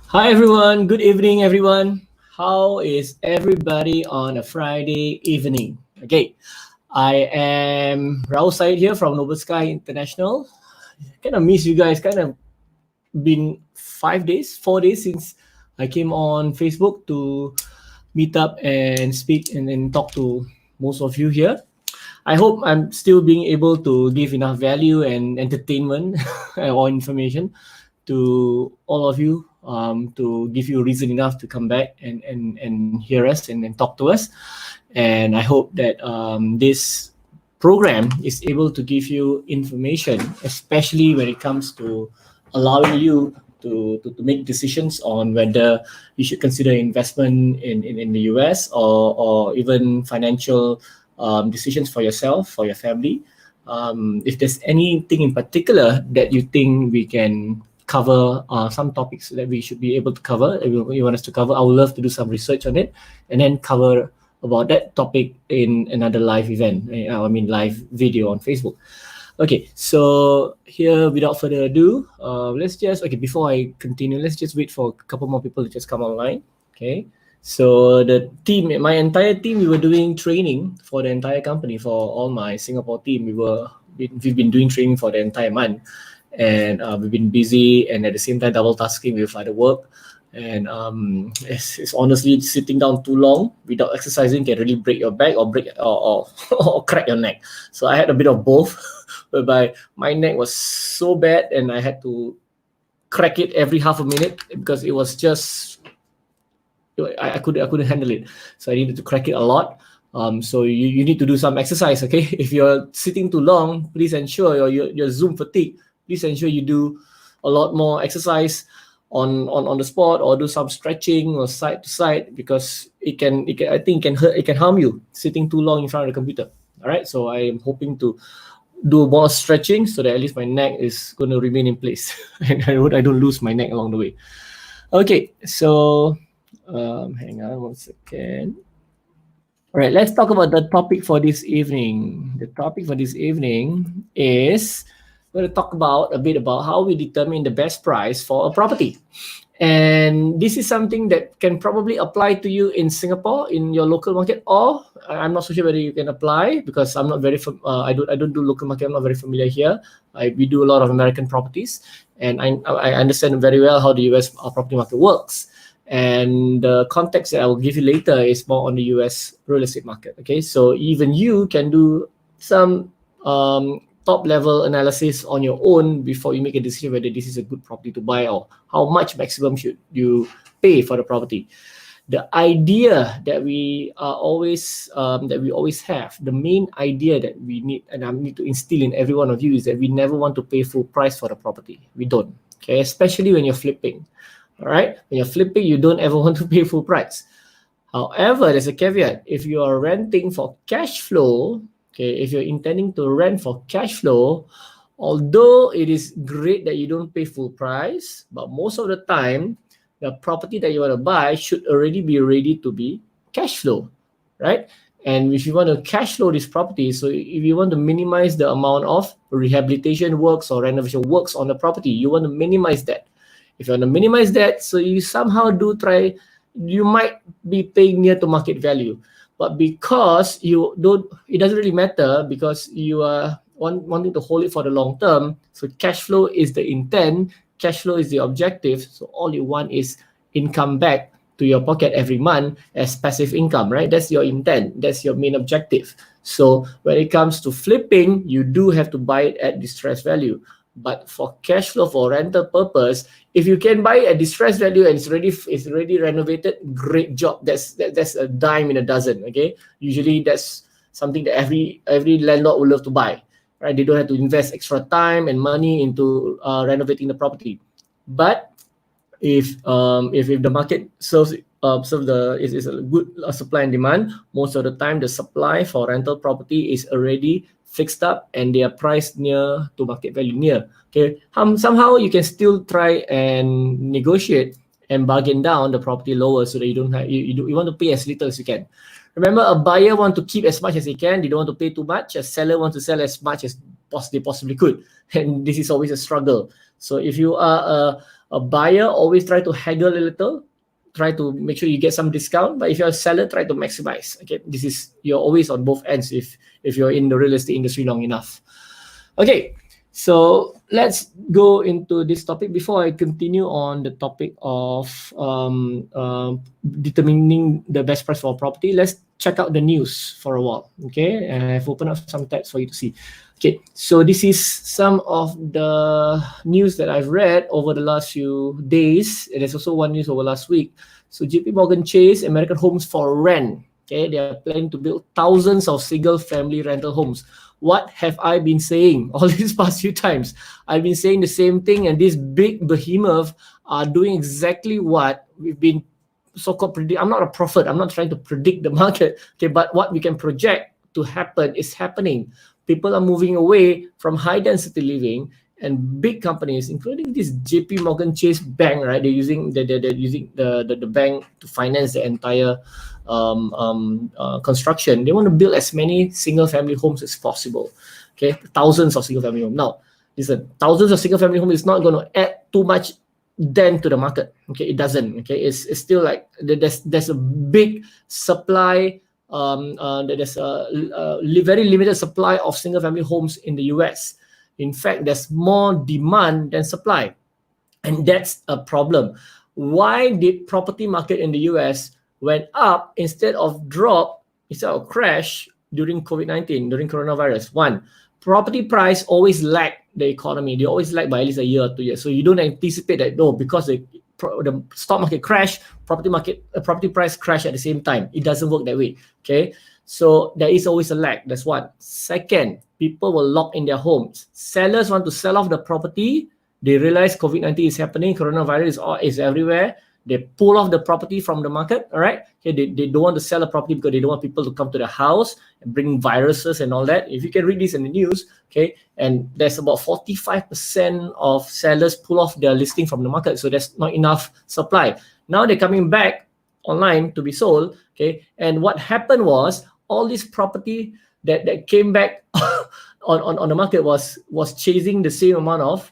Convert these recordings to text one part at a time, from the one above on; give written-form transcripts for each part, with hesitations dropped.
Hi everyone, good evening everyone. How is everybody on a Friday evening? Okay, I am Rauf Said here from Noble Sky International. Kind of miss you guys, kind of been 5 days, 4 days since I came on Facebook to meet up and speak and talk to most of you here. I hope I'm still being able to give enough value and entertainment or information to all of you to give you reason enough to come back and hear us and talk to us. And I hope that this program is able to give you information, especially when it comes to allowing you to make decisions on whether you should consider investment in the US or even financial decisions for yourself, for your family. If there's anything in particular that you think we can cover, some topics that we should be able to cover, you want us to cover, I would love to do some research on it and then cover about that topic in another live event. I mean, live video on Facebook. Okay, so here, without further ado, before I continue, let's just wait for a couple more people to just come online. Okay, so the team, my entire team, we were doing training for the entire company, for all my Singapore team. We've been doing training for the entire month, and we've been busy and at the same time double tasking with other work. And it's honestly sitting down too long without exercising can really break your back or or crack your neck. So I had a bit of both, whereby my neck was so bad and I had to crack it every half a minute because it was just I couldn't handle it. So I needed to crack it a lot. So you need to do some exercise, okay? If you're sitting too long, please ensure your Zoom fatigue. Please ensure you do a lot more exercise on the spot, or do some stretching or side to side, because it can I think it can harm you sitting too long in front of the computer. All right, so I am hoping to do more stretching so that at least my neck is going to remain in place and I don't lose my neck along the way. Okay, so hang on one second. All right, let's talk about the topic for this evening. The topic for this evening is we're going to talk about a bit about how we determine the best price for a property. And this is something that can probably apply to you in Singapore, in your local market, or I'm not so sure whether you can apply because I'm not very I don't do local market. I'm not very familiar here. We do a lot of American properties, and I understand very well how the US property market works. And the context that I will give you later is more on the US real estate market. Okay, so even you can do some top level analysis on your own before you make a decision whether this is a good property to buy or how much maximum should you pay for the property. The idea that we always have, the main idea that we need, and I need to instill in every one of you, is that we never want to pay full price for the property. We don't. Okay, especially when you're flipping. All right, when you're flipping, you don't ever want to pay full price. However, there's a caveat. If you are renting for cash flow, okay, if you're intending to rent for cash flow, although it is great that you don't pay full price, but most of the time, the property that you want to buy should already be ready to be cash flow, right? And if you want to cash flow this property, so if you want to minimize the amount of rehabilitation works or renovation works on the property, you want to minimize that. If you want to minimize that, so you somehow do try, you might be paying near to market value. But because you don't, it doesn't really matter because you are wanting to hold it for the long term. So cash flow is the intent, cash flow is the objective. So all you want is income back to your pocket every month as passive income, right? That's your intent. That's your main objective. So when it comes to flipping, you do have to buy it at distressed value. But for cash flow, for rental purpose, if you can buy at distressed value and it's already renovated, great job. That's a dime in a dozen. Okay, usually that's something that every landlord would love to buy, right? They don't have to invest extra time and money into renovating the property. But if the market serves is a good supply and demand, most of the time the supply for rental property is already fixed up and they are priced near to market value near. Okay, somehow you can still try and negotiate and bargain down the property lower so that you don't have you want to pay as little as you can. Remember, a buyer want to keep as much as he can. They don't want to pay too much. A seller wants to sell as much as they possibly could. And this is always a struggle. So if you are a buyer, always try to haggle a little, try to make sure you get some discount. But if you're a seller, try to maximize. Okay, you're always on both ends if you're in the real estate industry long enough. Okay, so let's go into this topic. Before I continue on the topic of determining the best price for a property, let's check out the news for a while. Okay, and I've opened up some tabs for you to see. Okay, so this is some of the news that I've read over the last few days. There's also one news over last week. So JP Morgan Chase, American Homes for Rent. Okay, they are planning to build thousands of single-family rental homes. What have I been saying all these past few times? I've been saying the same thing, and these big behemoths are doing exactly what we've been so-called predict. I'm not a prophet. I'm not trying to predict the market. Okay, but what we can project to happen is happening. People are moving away from high-density living, and big companies, including this JP Morgan Chase bank, right? They're using the bank to finance the entire construction. They want to build as many single-family homes as possible. Okay, thousands of single-family homes. Now, listen, thousands of single-family homes is not going to add too much dent to the market. Okay, it doesn't. Okay, it's still like there's a big supply. There's a very limited supply of single-family homes in the US. In fact, there's more demand than supply, and that's a problem. Why did property market in the US went up instead of drop, instead of crash during COVID-19, during coronavirus? One, property price always lag the economy. They always lag by at least a year or 2 years. So you don't anticipate that, no, because the stock market crash, property price crash at the same time. It doesn't work that way. Okay, so there is always a lag. That's one. Second, people will lock in their homes. Sellers want to sell off the property. They realize COVID-19 is happening, coronavirus is everywhere. They pull off the property from the market. All right. Okay, they don't want to sell the property because they don't want people to come to the house and bring viruses and all that. If you can read this in the news, okay, and there's about 45% of sellers pull off their listing from the market, so there's not enough supply. Now they're coming back online to be sold. Okay, and what happened was all this property that came back on the market was chasing the same amount of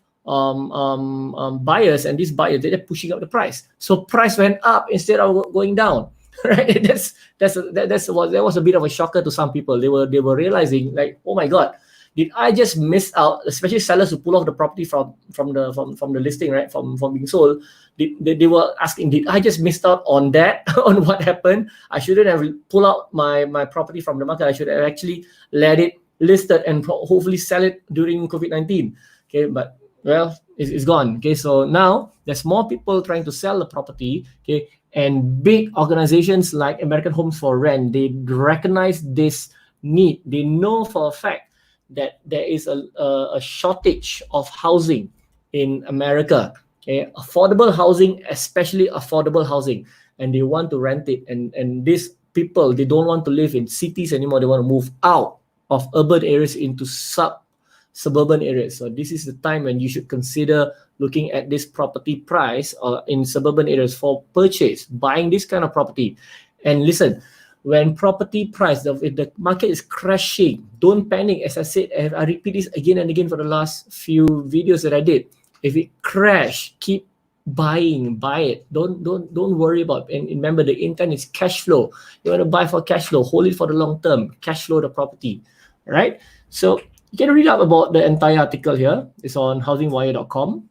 buyers, and these buyers, they're pushing up the price. So price went up instead of going down. Right? That was a bit of a shocker to some people. They were realizing, like, oh my God, did I just miss out? Especially sellers who pull off the property from the listing, right? From being sold. They were asking, did I just missed out on that? On what happened? I shouldn't have pulled out my property from the market. I should have actually let it listed and hopefully sell it during COVID-19. Okay, but well, it's gone. Okay, so now there's more people trying to sell the property. Okay, and big organizations like American Homes for Rent, they recognize this need. They know for a fact that there is a shortage of housing in America. Okay, affordable housing, especially affordable housing, and they want to rent it. And these people, they don't want to live in cities anymore. They want to move out of urban areas into suburban areas. So this is the time when you should consider looking at this property price in suburban areas for purchase, buying this kind of property. And listen, when property price, if the market is crashing, don't panic. As I said, I repeat this again and again for the last few videos that I did. If it crash, keep buying, buy it. Don't worry about it. And remember, the intent is cash flow. You want to buy for cash flow, hold it for the long term, cash flow the property. All right. So you can read up about the entire article here. It's on housingwire.com.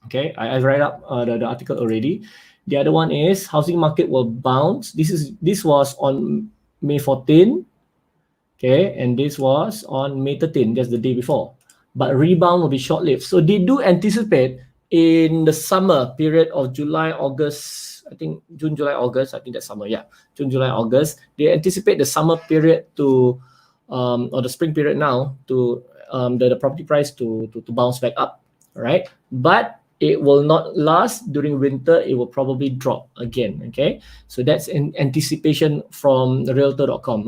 Okay, I've read up the article already. The other one is housing market will bounce. This was on May 14. Okay, and this was on May 13. That's the day before. But rebound will be short-lived. So they do anticipate in the summer period of July, August, I think June, July, August. I think that's summer. Yeah, June, July, August. They anticipate the summer period to or the spring period now to the property price to bounce back up. All right, but it will not last during winter. It will probably drop again. Okay, so that's in anticipation from realtor.com,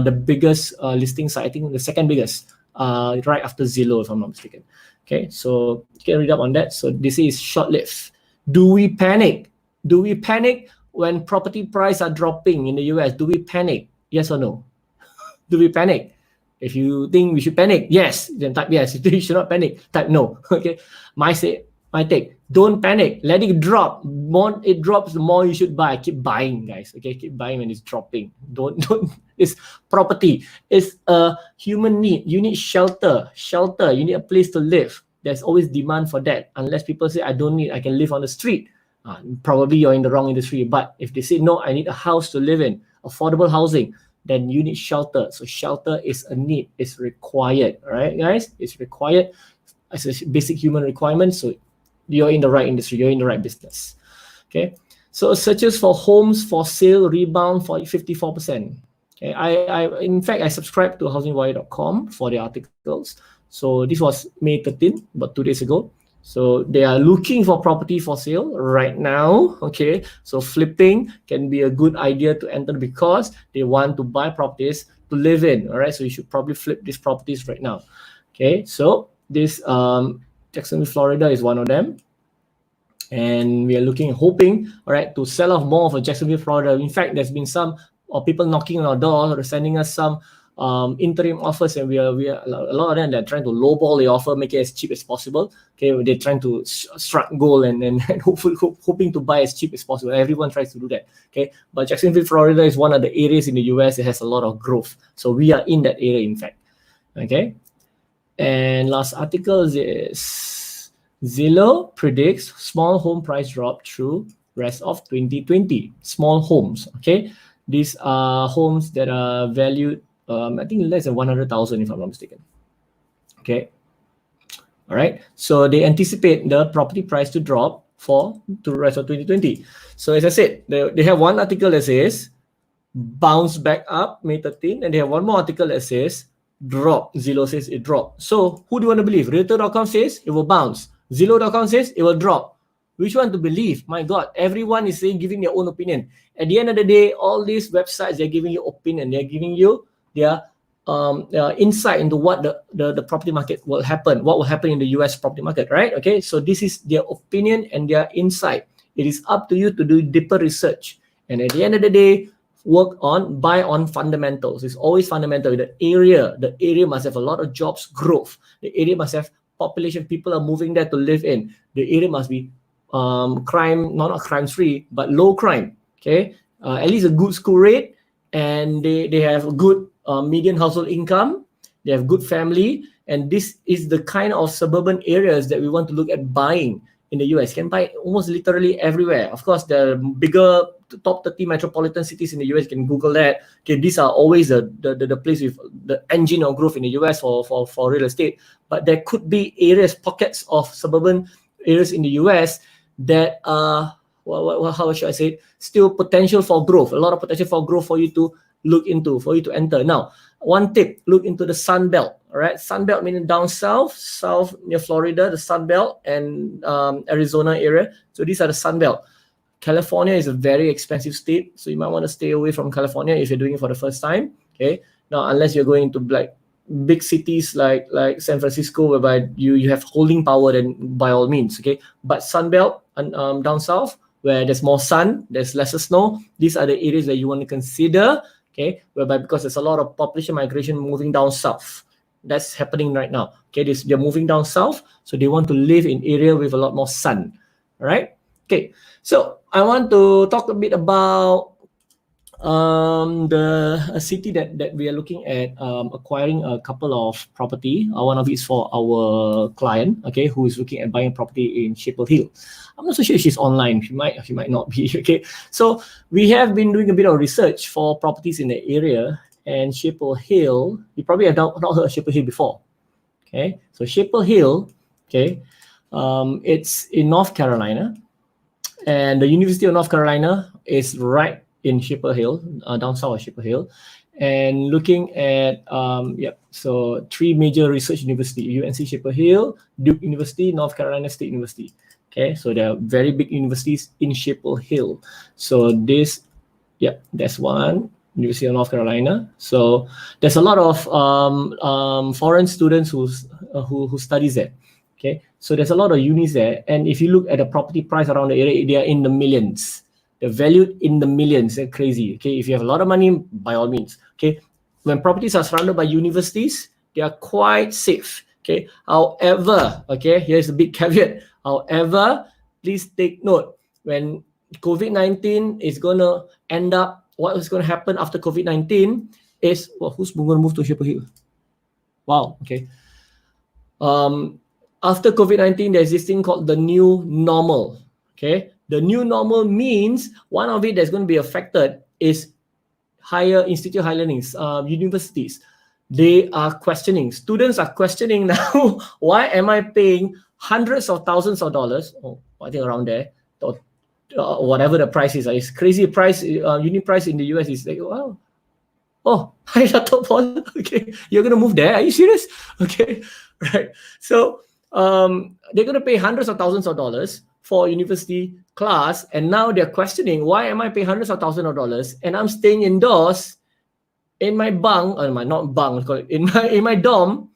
the biggest listing site. I think the second biggest, right after Zillow, if I'm not mistaken. Okay, so you can read up on that. So this is short-lived. Do we panic? Do we panic when property prices are dropping in the US? Do we panic? Yes or no? Do we panic? If you think we should panic, yes, then type yes. If you should not panic, type no. Okay, my take. Don't panic. Let it drop. More it drops, the more you should buy. Keep buying, guys. Okay, keep buying when it's dropping. Don't. It's property. It's a human need. You need shelter. Shelter. You need a place to live. There's always demand for that. Unless people say, I don't need, I can live on the street. Probably you're in the wrong industry. But if they say, no, I need a house to live in, affordable housing, then you need shelter. So shelter is a need. It's required. All right, guys? It's required as a basic human requirement. So you're in the right industry. You're in the right business. Okay. So searches for homes for sale rebound for 54%. Okay. In fact, I subscribed to housingwire.com for the articles. So this was May 13, about 2 days ago. So they are looking for property for sale right now. Okay, so flipping can be a good idea to enter because they want to buy properties to live in. All right, so you should probably flip these properties right now. Okay, so this Jacksonville, Florida is one of them, and we are hoping, all right, to sell off more of a Jacksonville, Florida. In fact, there's been some people knocking on our door or sending us some interim offers, and we are a lot of them, they're trying to lowball the offer, make it as cheap as possible. Okay, they're trying to strike gold and hoping to buy as cheap as possible. Everyone tries to do that. Okay, but Jacksonville, Florida is one of the areas in the US that has a lot of growth, so we are in that area, in fact. Okay, and last article is Zillow predicts small home price drop through rest of 2020. Small homes. Okay, these are homes that are valued I think less than 100,000 if I'm not mistaken. Okay. All right. So they anticipate the property price to drop to the rest of 2020. So as I said, they have one article that says bounce back up May 13, and they have one more article that says drop. Zillow says it dropped. So who do you want to believe? Realtor.com says it will bounce. Zillow.com says it will drop. Which one to believe? My God, everyone is giving their own opinion. At the end of the day, all these websites, they're giving you opinion. They're giving you their insight into what the property market will happen, what will happen in the US property market, right? Okay, so this is their opinion and their insight. It is up to you to do deeper research. And at the end of the day, buy on fundamentals. It's always fundamental. The area must have a lot of jobs growth. The area must have population. People are moving there to live in. The area must be crime, not crime free, but low crime. Okay, at least a good school rate, and they have a good median household income. They have good family, and this is the kind of suburban areas that we want to look at buying in the US. You can buy almost literally everywhere. Of course, the bigger top 30 metropolitan cities in the US, you can Google that. Okay, these are always the place with the engine of growth in the US for real estate. But there could be pockets of suburban areas in the US that are, how should I say it, still potential for growth, a lot of potential for growth for you to look into, for you to enter. Now, one tip, look into the Sun Belt. All right, Sun Belt meaning down south near Florida, the Sun Belt, and Arizona area. So these are the Sun Belt. California is a very expensive state, so you might want to stay away from California if you're doing it for the first time. Okay, now unless you're going to like big cities like San Francisco, whereby you have holding power, then by all means. Okay, but Sun Belt and down south, where there's more sun, there's lesser snow, these are the areas that you want to consider. Okay, whereby because there's a lot of population migration moving down south. That's happening right now. Okay, they're moving down south, so they want to live in area with a lot more sun. All right. Okay, so I want to talk a bit about a city that we are looking at acquiring a couple of property. One of it is for our client, okay, who is looking at buying property in Chapel Hill. I'm not so sure if she's online. She might not be. Okay, so we have been doing a bit of research for properties in the area, and Chapel Hill, you probably have not heard of Chapel Hill before. Okay, so Chapel Hill, okay, it's in North Carolina, and the University of North Carolina is right in Chapel Hill, down south of Chapel Hill. And looking at, so three major research universities: UNC Chapel Hill, Duke University, North Carolina State University. Okay, so there are very big universities in Chapel Hill. So this, that's one, University of North Carolina. So there's a lot of foreign students who studies there. Okay, so there's a lot of unis there. And if you look at the property price around the area, they are in the millions. They're valued in the millions. They're crazy. Okay, if you have a lot of money, by all means. Okay, when properties are surrounded by universities, they are quite safe. Okay. However, okay, here's a big caveat. However, please take note, when COVID-19 is gonna end up, what is gonna happen after COVID-19 is, well, who's gonna move to Chapel Hill? Wow. Okay. After COVID-19, there's this thing called the new normal. Okay. The new normal means one of it that's going to be affected is higher institute, higher learnings, universities. They are questioning. Students are questioning now, why am I paying hundreds of thousands of dollars? Oh, I think around there, or whatever the price is. It's crazy price. Uni price in the US is like, wow. Oh, hi, Dato' Paul. Okay, you're gonna move there? Are you serious? Okay, right. So they're gonna pay hundreds of thousands of dollars for university class, and now they're questioning, why am I paying hundreds of thousands of dollars and I'm staying indoors in my bunk, or not bunk, in my dorm,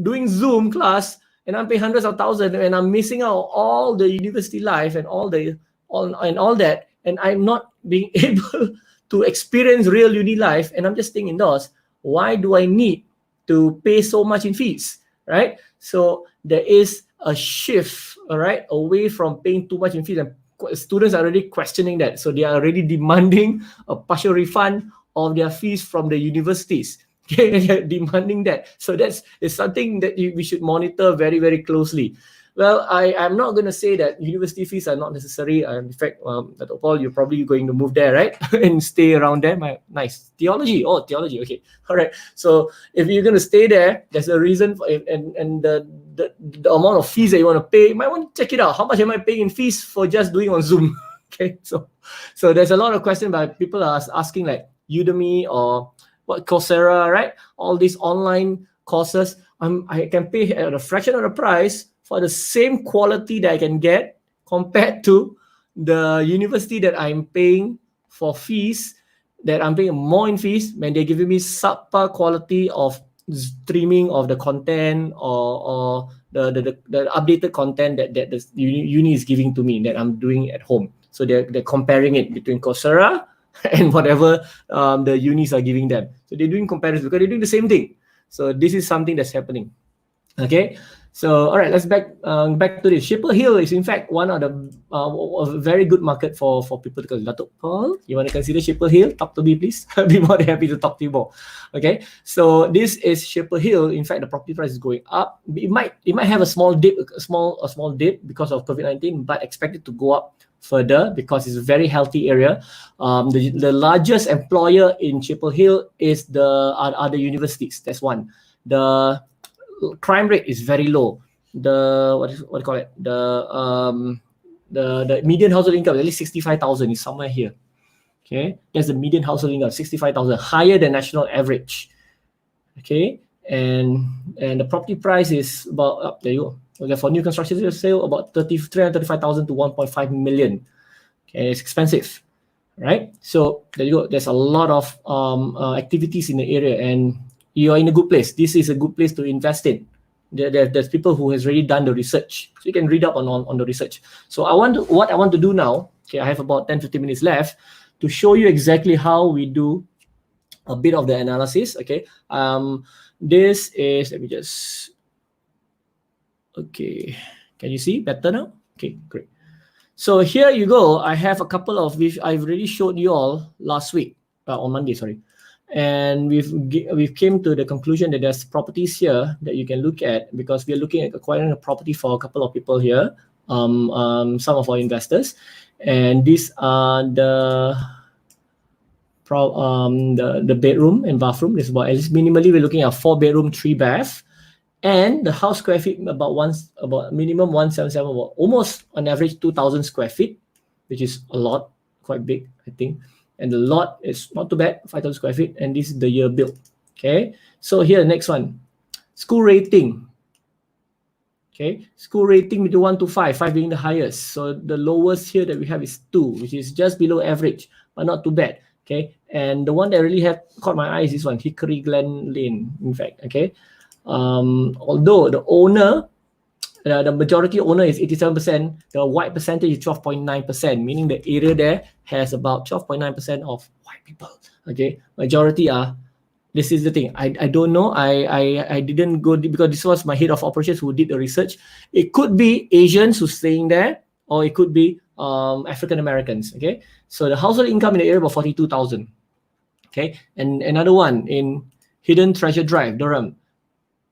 doing Zoom class, and I'm paying hundreds of thousands, and I'm missing out all the university life and all that, and I'm not being able to experience real uni life, and I'm just staying indoors. Why do I need to pay so much in fees, right? So there is a shift, all right, away from paying too much in fees, and students are already questioning that. So they are already demanding a partial refund of their fees from the universities. Okay, they're demanding that. So that's something that we should monitor very, very closely. Well, I'm not going to say that university fees are not necessary. In fact, Dr. Paul, you're probably going to move there, right? And stay around there. Nice. Theology. Oh, theology. Okay. All right. So if you're going to stay there, there's a reason for it. And the amount of fees that you want to pay, you might want to check it out. How much am I paying in fees for just doing on Zoom? Okay. So there's a lot of questions about people are asking, like Udemy or what, Coursera, right? All these online courses. I can pay at a fraction of the price for the same quality that I can get compared to the university that I'm paying for fees, that I'm paying more in fees when they're giving me subpar quality of streaming of the content or the updated content that the uni is giving to me that I'm doing at home. So they're comparing it between Coursera and whatever the unis are giving them. So they're doing comparisons because they're doing the same thing. So this is something that's happening. Okay. So all right, let's back to this. Chapel Hill is in fact one of the a very good market for people to go. Dato' Paul, you want to consider Chapel Hill? Talk to me, please. I'll be more than happy to talk to you more. Okay, so this is Chapel Hill. In fact, the property price is going up. It might have a small dip, a small dip because of COVID-19, but expected to go up further because it's a very healthy area. The largest employer in Chapel Hill is the universities. That's one. The crime rate is very low. What do you call it? The median household income is at least 65,000. Is somewhere here. Okay, that's the median household income, 65,000, higher than national average. Okay, and the property price is about there you go. Okay, for new construction sale about 335,000 to 1.5 million. Okay, it's expensive, right? So there you go. There's a lot of activities in the area, and you are in a good place. This is a good place to invest in. There's people who has already done the research, so you can read up on the research. So what I want to do now. Okay, I have about 10-15 minutes left to show you exactly how we do a bit of the analysis. Okay, this is, let me just. Okay, can you see better now? Okay, great. So here you go. I have a couple of which I've already showed you all last week on Monday. Sorry. And we've came to the conclusion that there's properties here that you can look at, because we are looking at acquiring a property for a couple of people here, some of our investors, and these are the bedroom and bathroom. It's about, at least minimally, we're looking at 4-bedroom, 3-bath, and the house square feet about minimum 177, about almost on average 2,000 square feet, which is a lot, quite big, I think. And the lot is not too bad, 5,000 square feet, and this is the year built. Okay, so here, next one, school rating. Okay, school rating between 1 to 5, 5 being the highest. So the lowest here that we have is 2, which is just below average, but not too bad. Okay, and the one that really caught my eye is this one, Hickory Glen Lane, in fact. Okay, although the owner, the majority owner is 87%, the white percentage is 12.9%, meaning the area there has about 12.9% of white people. Okay, majority are This is the thing. I don't know. I didn't go because this was my head of operations who did the research. It could be Asians who's staying there, or it could be African Americans. Okay, so the household income in the area about 42,000. Okay, and another one in Hidden Treasure Drive, Durham,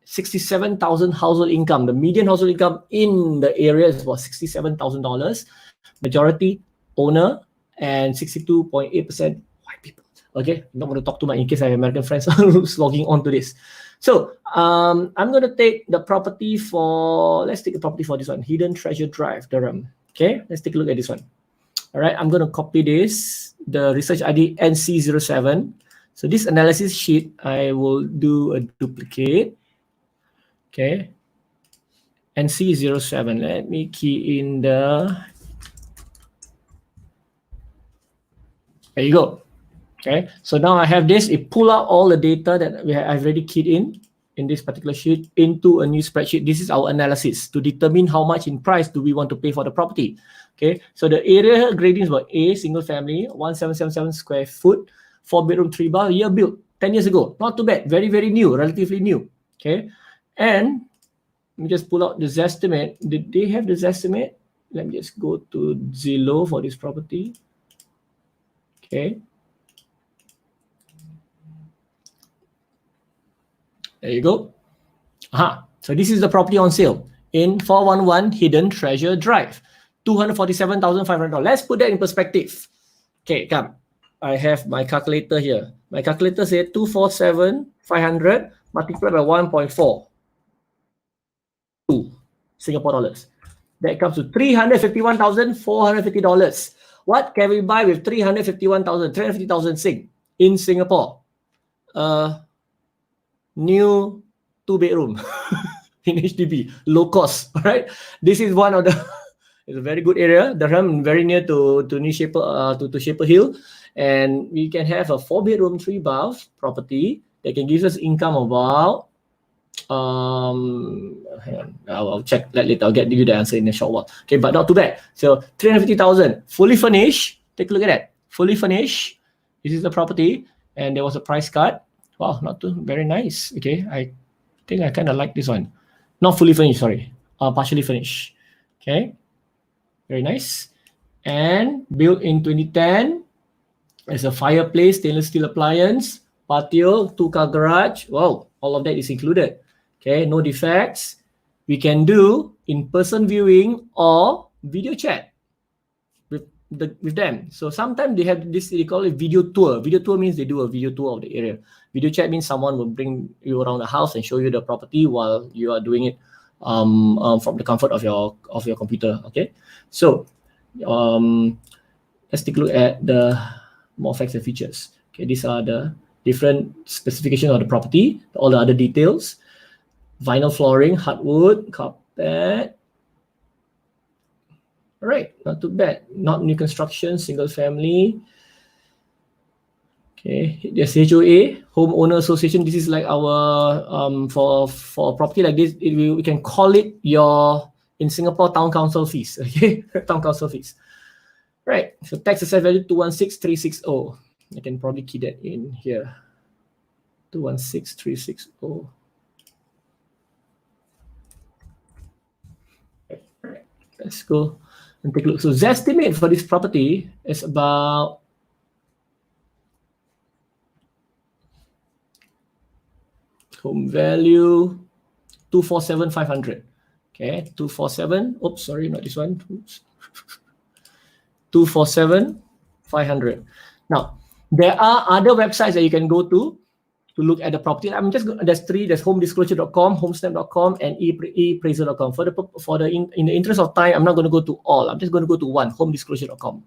67,000 household income. The median household income in the area is about $67,000. Majority owner and 62.8% white people. Okay, I'm not going to talk too much in case I have American friends who's logging on to this. So I'm going to take the property for, let's take the property for this one, Hidden Treasure Drive, Durham. Okay, let's take a look at this one. All right, I'm going to copy this, the research ID NC07. So this analysis sheet, I will do a duplicate. Okay, NC07. Let me key in the, there you go. Okay, so now I have this. It pull out all the data that I've already keyed in this particular sheet into a new spreadsheet. This is our analysis to determine how much in price do we want to pay for the property. Okay, so the area grading is about A, single family, 1777 square foot, 4-bedroom, 3-bath, year built 10 years ago. Not too bad. Very, very new, relatively new. Okay, and let me just pull out the Zestimate. Did they have the Zestimate? Let me just go to Zillow for this property. Okay. There you go. So this is the property on sale in 411 Hidden Treasure Drive, $247,500. Let's put that in perspective. Okay, come. I have my calculator here. My calculator says 247,500 multiplied by 1.4 Singapore dollars. That comes to $351,450. What can we buy with 350,000 Sing in Singapore? New 2-bedroom in HDB, low cost. All right, this is one of the. It's a very good area. Durham, very near to New Shaper, to Shaper Hill, and we can have a 4-bedroom, 3-bath property that can give us income about. Hang on, I'll check that later. I'll get you the answer in a short while. Okay, but not too bad. So 350,000, fully furnished. Take a look at that. Fully furnished. This is the property, and there was a price cut. Wow, not too very nice. Okay, I think I kind of like this one. Not fully furnished, sorry. Partially furnished. Okay, very nice. And built in 2010. There's a fireplace, stainless steel appliance, patio, 2-car garage. Wow, all of that is included. Okay, no defects. We can do in-person viewing or video chat with them. So sometimes they have this, they call it video tour. Video tour means they do a video tour of the area. Video chat means someone will bring you around the house and show you the property while you are doing it from the comfort of your computer. Okay, so let's take a look at the more facts and features. Okay, these are the different specifications of the property, all the other details. Vinyl flooring, hardwood, carpet. All right, not too bad. Not new construction, single family. Okay, there's HOA, homeowner association. This is like our for a property like this, we can call it your in Singapore town council fees. Okay, town council fees. Right. So tax assessed value 216,360. I can probably key that in here. 216,360. Right. Let's go and take a look. So Zestimate for this property is about home value 247,500. Okay, 247. Oops, sorry, not this one. Oops. 247,500. Now, there are other websites that you can go to look at the property. I'm just there's three. There's homedisclosure.com, homesnap.com, and eappraiser.com. In the interest of time, I'm not going to go to all. I'm just going to go to one, homedisclosure.com.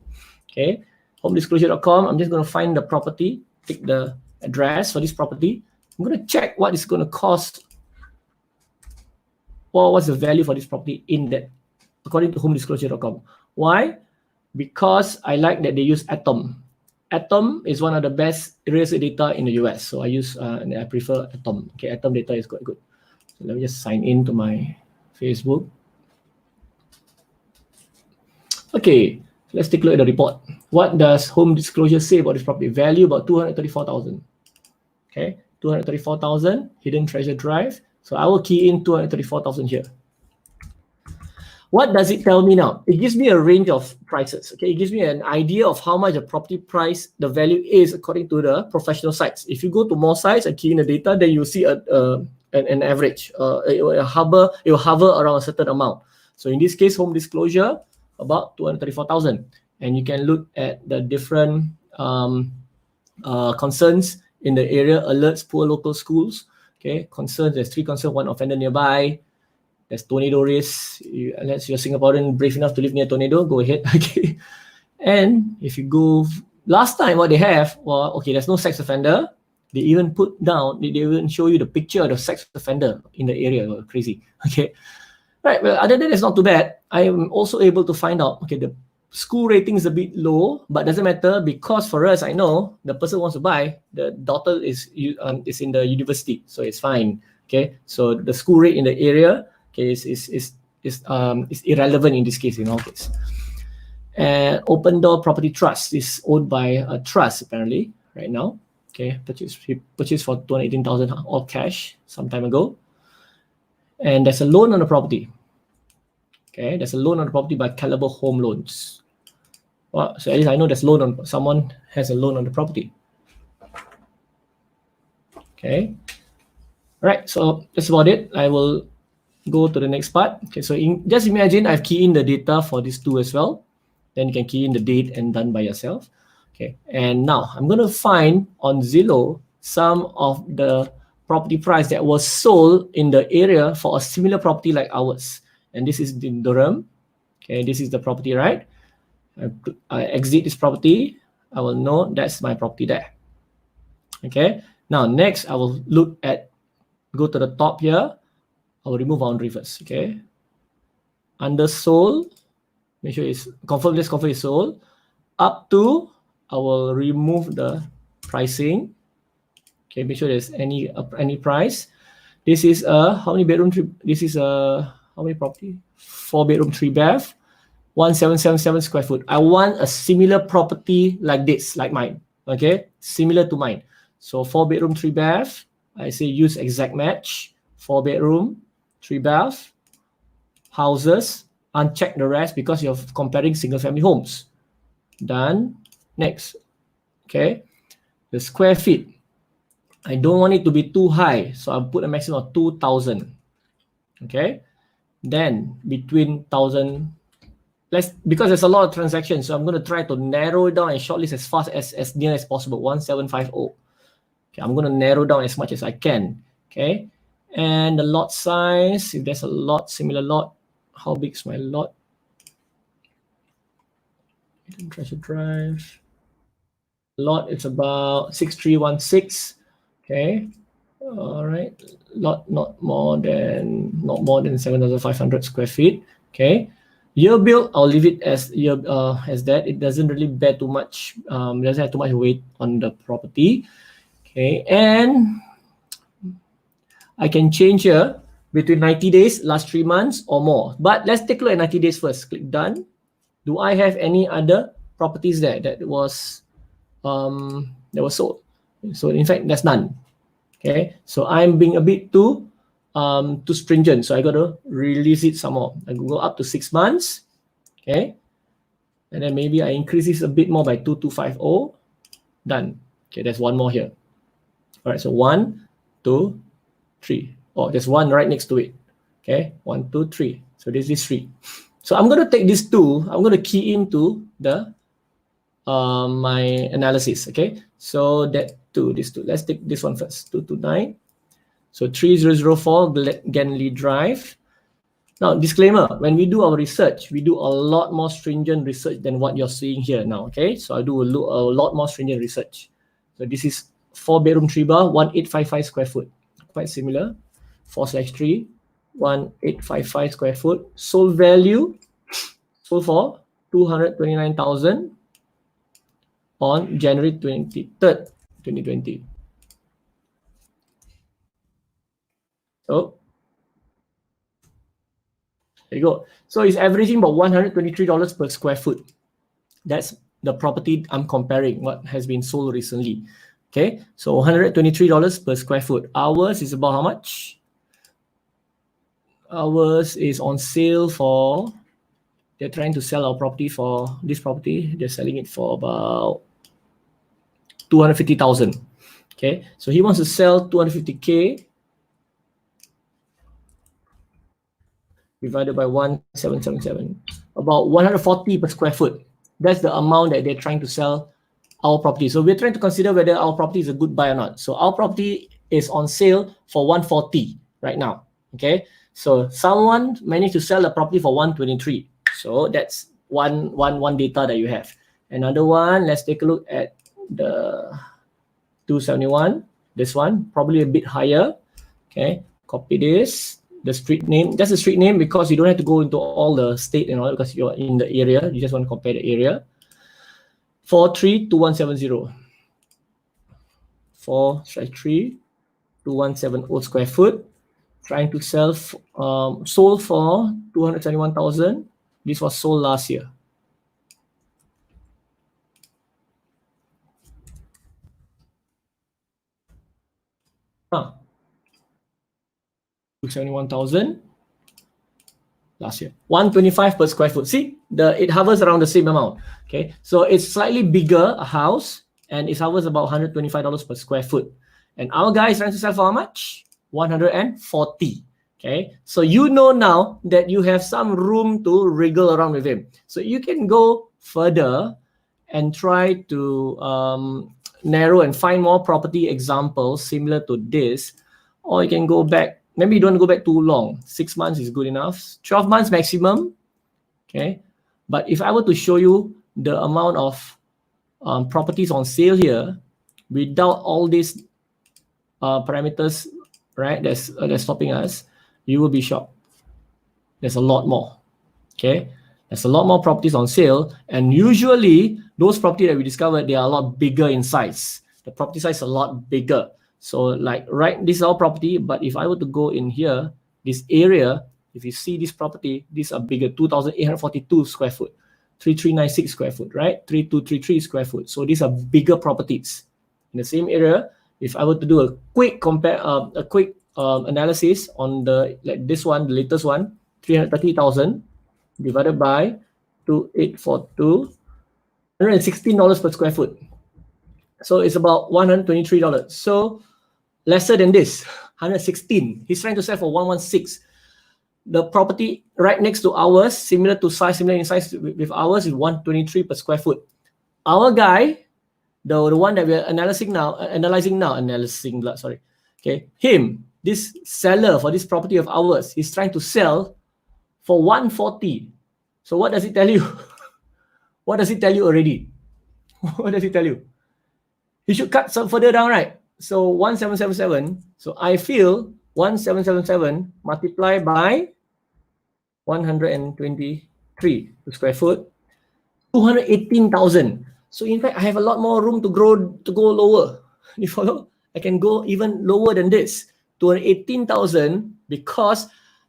Okay, homedisclosure.com. I'm just going to find the property, pick the address for this property. I'm going to check what it's going to cost, or what's the value for this property in that, according to homedisclosure.com. Why? Because I like that they use Atom. Atom is one of the best real estate data in the US. So I use and I prefer Atom. Okay, Atom data is quite good. So let me just sign in to my Facebook. Okay, let's take a look at the report. What does Home Disclosure say about this property? Value about 234,000. Okay, 234,000, hidden treasure drive. So I will key in 234,000 here. What does it tell me now? It gives me a range of prices. Okay, it gives me an idea of how much the property price, the value is according to the professional sites. If you go to more sites and key in the data, then you'll see an average. It will hover around a certain amount. So in this case, home disclosure about 234,000, and you can look at the different concerns in the area: alerts, poor local schools. Okay, concerns. There's 3 concerns: 1 offender nearby. There's tornado risk. Unless you're Singaporean brave enough to live near tornado, go ahead. Okay. And if you go last time, what they have, well, okay, there's no sex offender. They even put down, they even show you the picture of the sex offender in the area. Well, crazy. Okay. Right. Well, other than that, it's not too bad. I am also able to find out, okay, the school rating is a bit low, but doesn't matter because for us, I know the person wants to buy, the daughter is in the university, so it's fine. Okay. So the school rate in the area, okay, is irrelevant in this case, in all cases. And Open Door Property Trust is owned by a trust apparently right now. Okay, he purchased for 218,000 all cash some time ago. And there's a loan on the property. Okay, there's a loan on the property by Caliber Home Loans. Well, so at least I know there's loan on, someone has a loan on the property. Okay. All right, so that's about it. I will go to the next part. Okay, so just imagine I've keyed in the data for these two as well. Then you can key in the date and done by yourself. Okay, and now I'm going to find on Zillow some of the property price that was sold in the area for a similar property like ours. And this is in Durham. Okay, this is the property, right? I exit this property. I will know that's my property there. Okay, now next I will look at, go to the top here. I will remove boundary first. Okay, under sold, make sure it's confirm. Let's confirm it's sold. Up to, I will remove the pricing. Okay, make sure there's any price. This is a how many bedroom? This is a how many property? 4 bedroom, 3 bath, 1777 square foot. I want a similar property like this, like mine. Okay, similar to mine. So 4 bedroom, 3 bath. I say use exact match. 4 bedroom, 3 bath, houses. Uncheck the rest because you're comparing single family homes. Done. Next. Okay. The square feet. I don't want it to be too high, so I'll put a maximum of 2,000. Okay. Then between 1,000, because there's a lot of transactions, so I'm going to try to narrow it down and shortlist as fast as near as possible. 1750. Okay, I'm going to narrow down as much as I can. Okay. And the lot size, if there's a lot, similar lot, how big is my lot? Treasure drive. Lot, it's about 6316. Okay. All right. Lot not more than 7,500 square feet. Okay. Year built, I'll leave it as that. It doesn't really bear too much. Doesn't have too much weight on the property. Okay. And I can change here between 90 days, last 3 months or more. But let's take a look at 90 days first. Click done. Do I have any other properties there that was sold? So in fact, that's none. Okay. So I'm being a bit too stringent. So I got to release it some more. I go up to 6 months. Okay. And then maybe I increase this a bit more by 2250. Done. Okay. There's one more here. All right. So 1, 2, 3. Oh, there's one right next to it. Okay, 1, 2, 3. So this is 3. So I'm going to take these two. I'm going to key into the my analysis. Okay, so that two, these two. Let's take this one first. 229. So 3004 Ganley Drive. Now, disclaimer: when we do our research, we do a lot more stringent research than what you're seeing here now. Okay, so I do a lot more stringent research. So this is 4 bedroom, 3 bath, 1855 square foot. Quite similar. 4/3, 1855 square foot. Sold value, sold for 229,000 on January 23rd, 2020. So there you go. So it's averaging about $123 per square foot. That's the property I'm comparing, what has been sold recently. Okay, so $123 per square foot. Ours is about how much? Ours is on sale for, they're trying to sell our property for, this property, they're selling it for about 250,000. Okay, so he wants to sell 250K divided by 1777, about 140 per square foot. That's the amount that they're trying to sell our property. So we're trying to consider whether our property is a good buy or not. So our property is on sale for 140 right now. Okay, so someone managed to sell a property for 123. So that's one data that you have. Another one, let's take a look at the 271. This one probably a bit higher. Okay, copy this. The street name, just the street name, because you don't have to go into all the state and all, because you're in the area. You just want to compare the area. 432170. 4-32170 square foot. Trying to sell, sold for 271,000. This was sold last year. Huh. 271,000 last year. 125 per square foot. See, it hovers around the same amount. Okay, so it's slightly bigger a house, and it hovers about $125 per square foot. And our guy is trying to sell for how much? 140. Okay, so you know now that you have some room to wriggle around with him. So you can go further and try to narrow and find more property examples similar to this, or you can go back. Maybe you don't go back too long. 6 months is good enough. 12 months maximum. Okay, but if I were to show you the amount of properties on sale here without all these parameters, right, that's stopping us, you will be shocked. There's a lot more. Okay, there's a lot more properties on sale, and usually those properties that we discovered, they are a lot bigger in size. The property size is a lot bigger. So like, right, this is our property, but if I were to go in here, this area, if you see this property, these are bigger, 2,842 square foot, 3,396 square foot, right? 3,233 square foot. So these are bigger properties in the same area. If I were to do a quick analysis on the, like this one, the latest one, 330,000 divided by 2,842, $116 per square foot. So it's about $123. So lesser than this, 116. He's trying to sell for 116. The property right next to ours, similar in size with ours, is 123 per square foot. Our guy, the one that we're analyzing now, okay, this seller for this property of ours, is trying to sell for 140. So what does it tell you? What does it tell you already? What does it tell you? You should cut some further down, right? So 1777. So I feel 1777 multiplied by 123 per square foot, 218,000. So in fact, I have a lot more room to go lower. You follow? I can go even lower than this, 218,000, because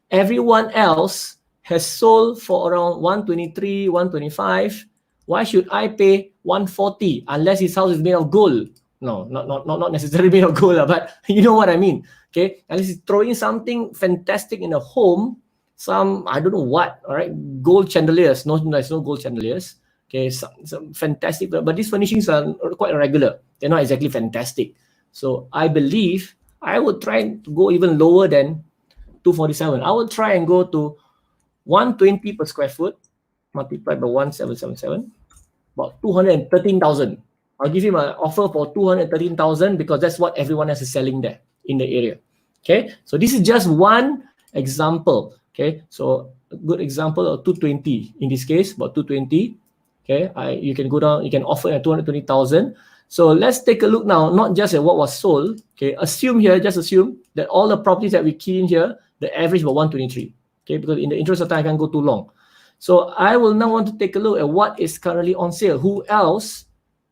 everyone else has sold for around 123, 125. Why should I pay 140 unless his house is made of gold? No, not necessarily made of gold, but you know what I mean. Okay, unless he's throwing something fantastic in a home, some, I don't know what, all right, gold chandeliers. No, there's no gold chandeliers. Okay, some fantastic, but these furnishings are quite irregular. They're not exactly fantastic. So I believe I would try to go even lower than 247. I would try and go to 120 per square foot multiplied by 1777, about 213,000. I'll give him an offer for 213,000 because that's what everyone else is selling there in the area. Okay, so this is just one example. Okay, so a good example of 220 in this case, about 220. Okay, you can go down, you can offer at 220,000. So let's take a look now, not just at what was sold. Okay, just assume that all the properties that we key in here, the average was 123. Okay, because in the interest of time, I can't go too long. So I will now want to take a look at what is currently on sale. Who else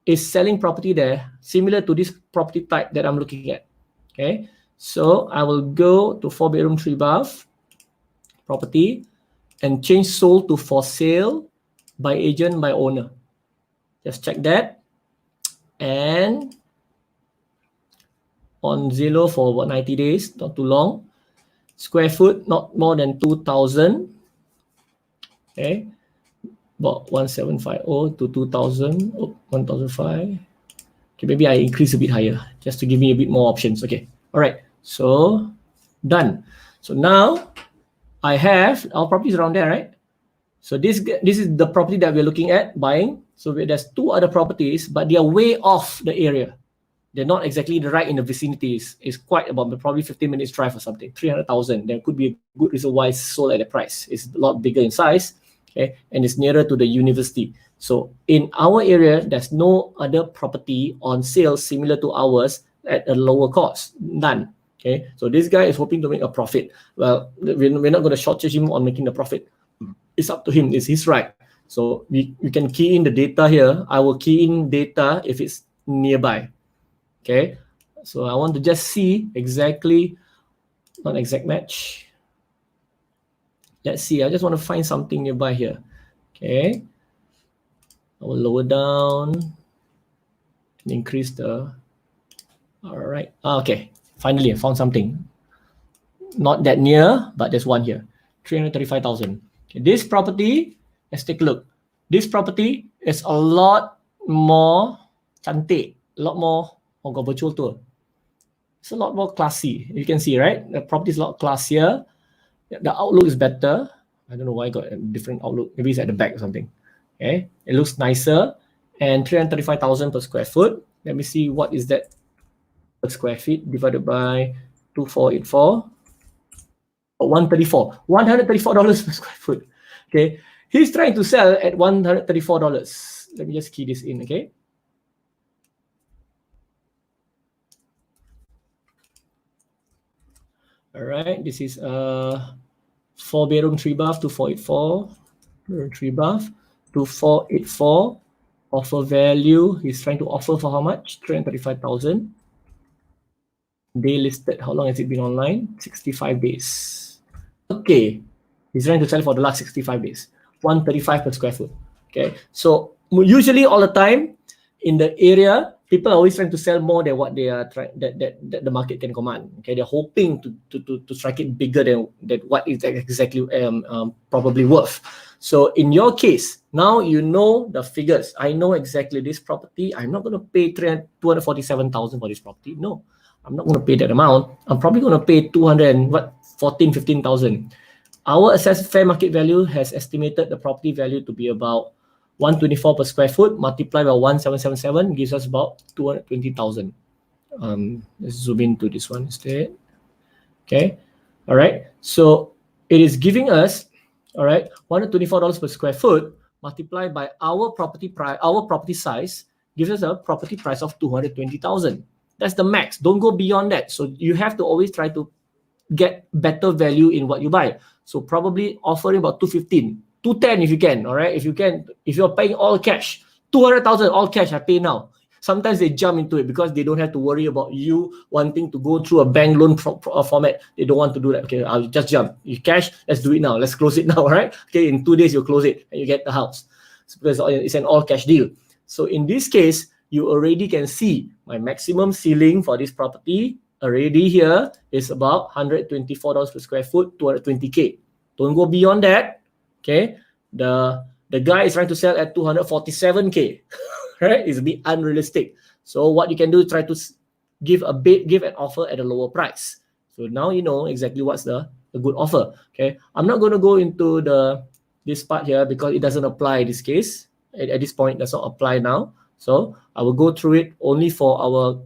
is selling property there similar to this property type that I'm looking at? Okay, so I will go to 4-bedroom, 3-bath property and change sold to for sale, by agent, by owner. Just check that. And on Zillow for about 90 days, not too long. Square foot, not more than 2,000. Okay, about 1,750 to 2,000, 1,005. Okay, maybe I increase a bit higher just to give me a bit more options. Okay, all right, so done. So now I have our properties around there, right? So this is the property that we're looking at buying. So there's two other properties, but they are way off the area. They're not exactly right in the vicinity. It's quite about probably 15 minutes drive or something. 300,000. There could be a good reason why it's sold at the price. It's a lot bigger in size, okay, and it's nearer to the university. So in our area, there's no other property on sale similar to ours at a lower cost. None. Okay, so this guy is hoping to make a profit. Well, we're not going to shortchange him on making the profit. It's up to him. It's his right. So we can key in the data here. I will key in data if it's nearby. Okay, so I want to just see exactly, not exact match. Let's see. I just want to find something nearby here. Okay, I will lower down and increase the. All right. Okay, finally I found something. Not that near, but there's one here. 335,000. Okay, this property, let's take a look. This property is a lot more cantik, a lot more. Oh, got virtual tour. It's a lot more classy. You can see, right? The property is a lot classier. The outlook is better. I don't know why I got a different outlook. Maybe it's at the back or something. Okay, it looks nicer. And 335,000 per square foot. Let me see what is that per square feet divided by 2484. $134. $134 per square foot. Okay, he's trying to sell at $134. Let me just key this in. Okay. All right, this is a 4-bedroom, 3-bath, 2484. 3-bath, 2484. Offer value, he's trying to offer for how much? 335,000. Day listed, how long has it been online? 65 days. Okay, he's trying to sell for the last 65 days. 135 per square foot. Okay, so usually all the time in the area, people are always trying to sell more than what they are trying that the market can command. Okay, they're hoping to strike it bigger than what is exactly probably worth. So in your case, now you know the figures. I know exactly this property. I'm not going to pay 247,000 for this property. No, I'm not going to pay that amount. I'm probably going to pay 15,000. Our assessed fair market value has estimated the property value to be about 124 per square foot multiplied by 1777 gives us about 220,000. Let's zoom into this one instead. Okay, all right. So it is giving us, all right, $124 per square foot multiplied by our property price, our property size gives us a property price of 220,000. That's the max. Don't go beyond that. So you have to always try to get better value in what you buy. So probably offering about 215. 210 if you can, all right? If you can, if you're paying all cash, 200,000 all cash, I pay now. Sometimes they jump into it because they don't have to worry about you wanting to go through a bank loan format. They don't want to do that. Okay, I'll just jump. You cash, let's do it now. Let's close it now, all right? Okay, in 2 days, you'll close it and you get the house. Because it's an all cash deal. So in this case, you already can see my maximum ceiling for this property already here is about $124 per square foot, 220K. Don't go beyond that. Okay, the guy is trying to sell at 247K, right? It's a bit unrealistic. So what you can do is try to give an offer at a lower price. So now you know exactly what's the good offer. Okay, I'm not going to go into this part here because it doesn't apply in this case. At this point, it does not apply now. So I will go through it only for our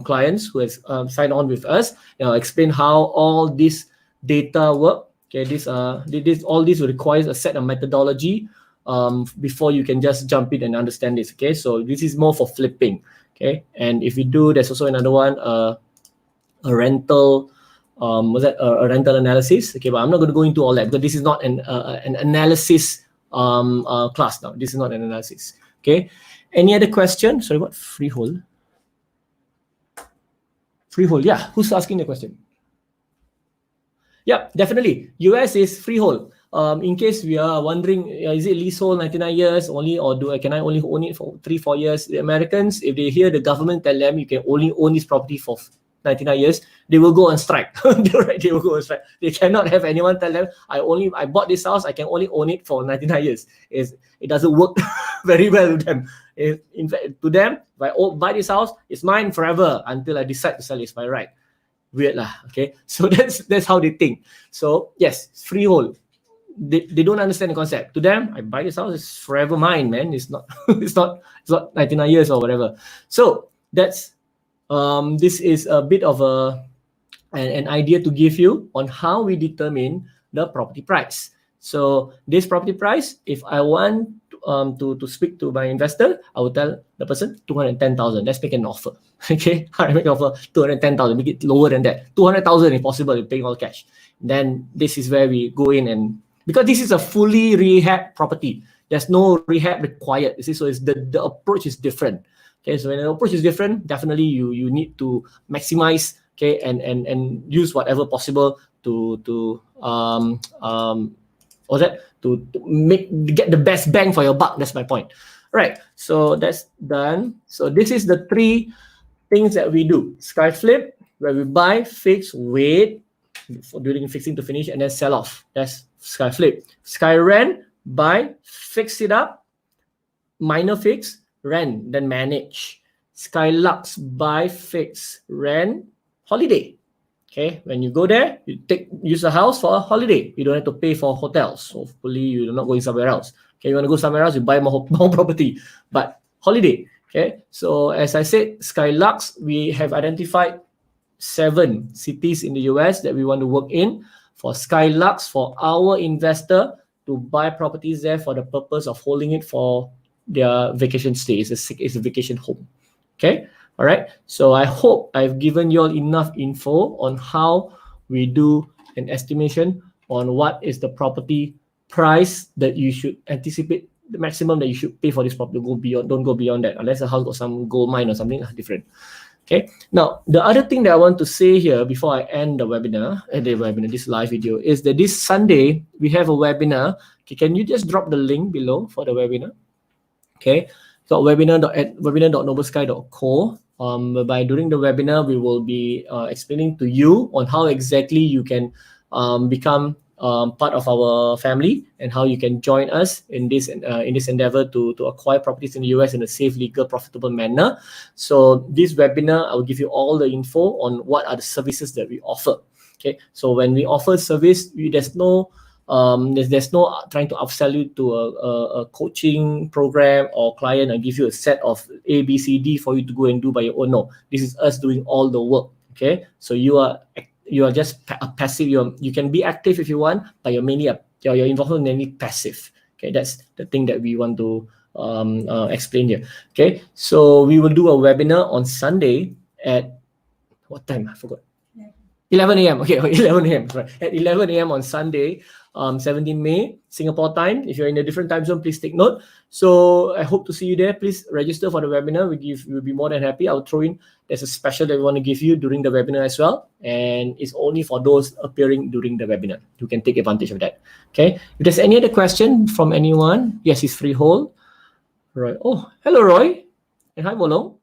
clients who has signed on with us. Explain how all this data work. Okay, all this requires a set of methodology before you can just jump in and understand this. Okay, so this is more for flipping. Okay, and if you do, there's also another one, a rental, a rental analysis. Okay, but I'm not going to go into all that because this is not an analysis class now. This is not an analysis. Okay, any other question? Sorry, what? Freehold. Freehold. Yeah, who's asking the question? Yeah, definitely. US is freehold. In case we are wondering, is it leasehold 99 years only, or can I only own it for 3-4 years? The Americans, if they hear the government tell them you can only own this property for 99 years, they will go on strike. They will go on strike. They cannot have anyone tell them, I bought this house, I can only own it for 99 years. It doesn't work very well with them. In fact, to them, if I buy this house, it's mine forever until I decide to sell it. It's my right. Weird lah. Okay, so that's how they think. So yes, it's freehold. They don't understand the concept. To them, I buy this house, it's forever mine, man. It's not it's not 99 years or whatever. So that's this is a bit of an idea to give you on how we determine the property price. So this property price, if I want to speak to my investor, I will tell the person 210,000. Let's make an offer. Okay, I make an offer 210,000. Make it lower than that. 200,000 if possible. You're paying all cash. Then this is where we go in, and because this is a fully rehab property, there's no rehab required. You see, so the approach is different. Okay, so when the approach is different, definitely you need to maximize, okay, and use whatever possible to get the best bang for your buck. That's my point. Right. So that's done. So this is the 3 things that we do. Sky flip, where we buy, fix, wait during fixing to finish, and then sell off. That's sky flip. Sky rent, buy, fix it up, minor fix, rent, then manage. Sky lux, buy, fix, rent, holiday. Okay, when you go there, you use the house for a holiday. You don't have to pay for hotels. Hopefully, you're not going somewhere else. Okay, you want to go somewhere else, you buy more property. But holiday. Okay, so as I said, Sky Lux, we have identified 7 cities in the US that we want to work in for Sky Lux, for our investor to buy properties there for the purpose of holding it for their vacation stay. It's a vacation home. Okay. All right. So I hope I've given you all enough info on how we do an estimation on what is the property price that you should anticipate, the maximum that you should pay for this property. Don't go beyond that, unless the house got some gold mine or something different. Okay. Now, the other thing that I want to say here before I end the webinar, this live video, is that this Sunday we have a webinar. Okay, can you just drop the link below for the webinar? Okay. So webinar.noblesky.co. By during the webinar, we will be explaining to you on how exactly you can become part of our family and how you can join us in this endeavor to acquire properties in the US in a safe, legal, profitable manner. So this webinar, I will give you all the info on what are the services that we offer. Okay, so when we offer service, there's no trying to upsell you to a coaching program or client and give you a set of A, B, C, D for you to go and do by your own. No, this is us doing all the work. Okay, so you are just passive. You can be active if you want, but your involvement mainly passive. Okay, that's the thing that we want to explain here. Okay, so we will do a webinar on Sunday at what time? I forgot. 11 a.m. Okay, 11 a.m. Right. At 11 a.m. on Sunday, 17 May, Singapore time. If you're in a different time zone, please take note. So I hope to see you there. Please register for the webinar. We'll be more than happy. I'll throw in, there's a special that we want to give you during the webinar as well. And it's only for those appearing during the webinar. You can take advantage of that. Okay. If there's any other question from anyone, yes, it's freehold. Roy. Oh, hello, Roy. And hi, Bolong.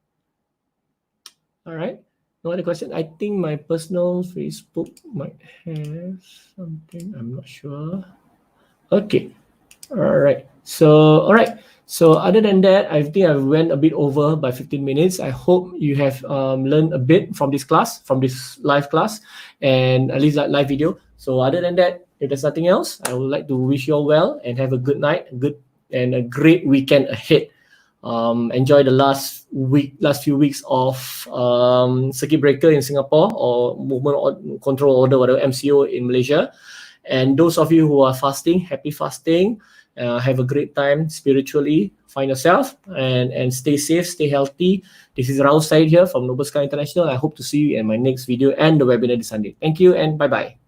All right. No other question? I think my personal Facebook might have something. I'm not sure. Okay. All right. So other than that, I think I went a bit over by 15 minutes. I hope you have learned a bit from this class, from this live class, and at least that live video. So other than that, if there's nothing else, I would like to wish you all well and have a good night, a great weekend ahead. Enjoy the last few weeks of circuit breaker in Singapore, or movement control order, whatever, MCO in Malaysia. And those of you who are fasting, happy fasting. Have a great time spiritually. Find yourself and stay safe, stay healthy. This is Rauf Said here from Noble Sky International. I hope to see you in my next video and the webinar this Sunday. Thank you and bye-bye.